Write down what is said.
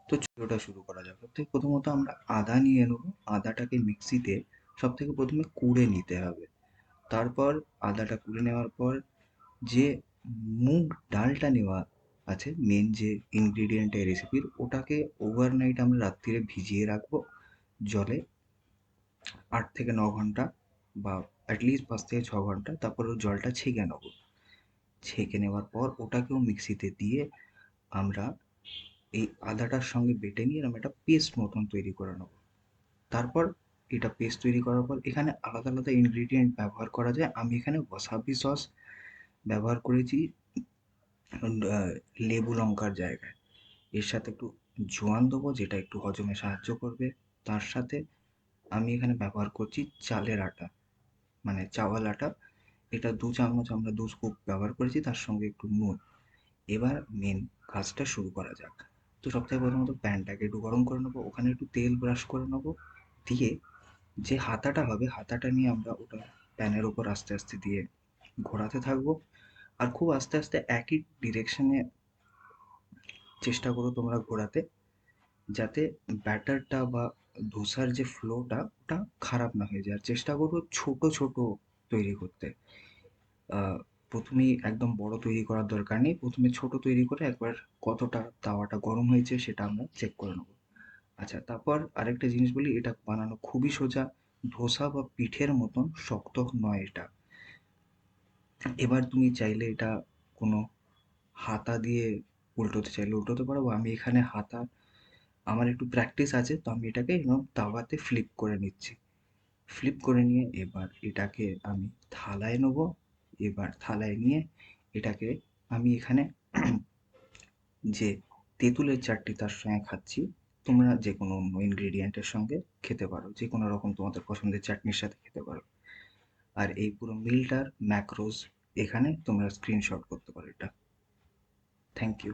তো ওটা শুরু করা যাক। সবথেকে প্রথমত আমরা আদা নিয়ে নেবো। আদাটাকে মিক্সিতে সবথেকে প্রথমে কুড়ে নিতে হবে। তারপর আদাটা কুড়ে নেওয়ার পর যে মুগ ডালটা নেওয়া আছে, মেন যে ইনগ্রিডিয়েন্ট এই রেসিপির, ওটাকে ওভারনাইট আমরা রাত্তিরে ভিজিয়ে রাখবো জলে 8 থেকে 9 ঘন্টা, বা অ্যাটলিস্ট 5 থেকে 6 ঘন্টা। তারপর ওই জলটা ছেঁকে নেবো। ছেঁকে নেওয়ার পর ওটাকেও মিক্সিতে দিয়ে আমরা এই আদাটার সঙ্গে বেটে নিয়ে এরকম একটা পেস্ট মতন তৈরি করে নেবো। তারপর এটা পেস্ট তৈরি করার পর এখানে আলাদা আলাদা ইনগ্রিডিয়েন্ট ব্যবহার করা যায়। আমি এখানে ওয়াসাবি সস ব্যবহার করেছি লেবু লঙ্কার জায়গায়। এর সাথে একটু জোয়ান দেবো, যেটা একটু হজমে সাহায্য করবে। তার সাথে আমি এখানে ব্যবহার করছি চালের আটা, মানে চাওয়াল আটা। এটা 2 চামচ, আমরা 2 স্কুপ ব্যবহার করেছি, তার সঙ্গে একটু নুন। এবার মেন কাজটা শুরু করা যাক। তো সবথেকে প্রথমত প্যানটাকে একটু গরম করে নেবো, ওখানে একটু তেল ব্রাশ করে নেবো। দিয়ে যে হাতাটা হবে, হাতাটা নিয়ে আমরা ওটা প্যানের ওপর আস্তে আস্তে দিয়ে ঘোরাতে থাকবো। আর খুব আস্তে আস্তে একই ডিরেকশনে চেষ্টা করো তোমরা ঘোরাতে, যাতে ব্যাটারটা বা ধোসার যে ফ্লোটা ওটা খারাপ না হয়ে যায়। আর চেষ্টা করো ছোট ছোট তৈরি করতে। আহ, প্রথমেই একদম বড় তৈরি করার দরকার নেই, প্রথমে ছোট তৈরি করে একবার কতটা তাওয়াটা গরম হয়েছে সেটা আমরা চেক করে নেবো। আচ্ছা, তারপর আরেকটা জিনিস বলি, এটা বানানো খুবই সোজা। ধোসা বা পিঠের মতন শক্ত নয় এটা। এবার তুমি চাইলে এটা কোনো হাতা দিয়ে উল্টোতে চাইলে উল্টোতে পারো, বা আমি এখানে হাতা, আমার একটু প্র্যাকটিস আছে তো আমি এটাকে এরকম তাওয়াতে ফ্লিপ করে নিচ্ছি। ফ্লিপ করে নিয়ে এবার এটাকে আমি থালায় নেবো। এবার থালায় নিয়ে এটাকে আমি এখানে যে তেঁতুলের চাটনি তার সঙ্গে খাচ্ছি। তোমরা যে কোনো অন্য ইনগ্রেডিয়েন্টের সঙ্গে খেতে পারো, যে কোনো রকম তোমাদের পছন্দের চাটনির সাথে খেতে পারো। আর এই পুরো মিলটার ম্যাক্রোস এখানে তোমরা স্ক্রিনশট করতে পারো এটা। Thank you.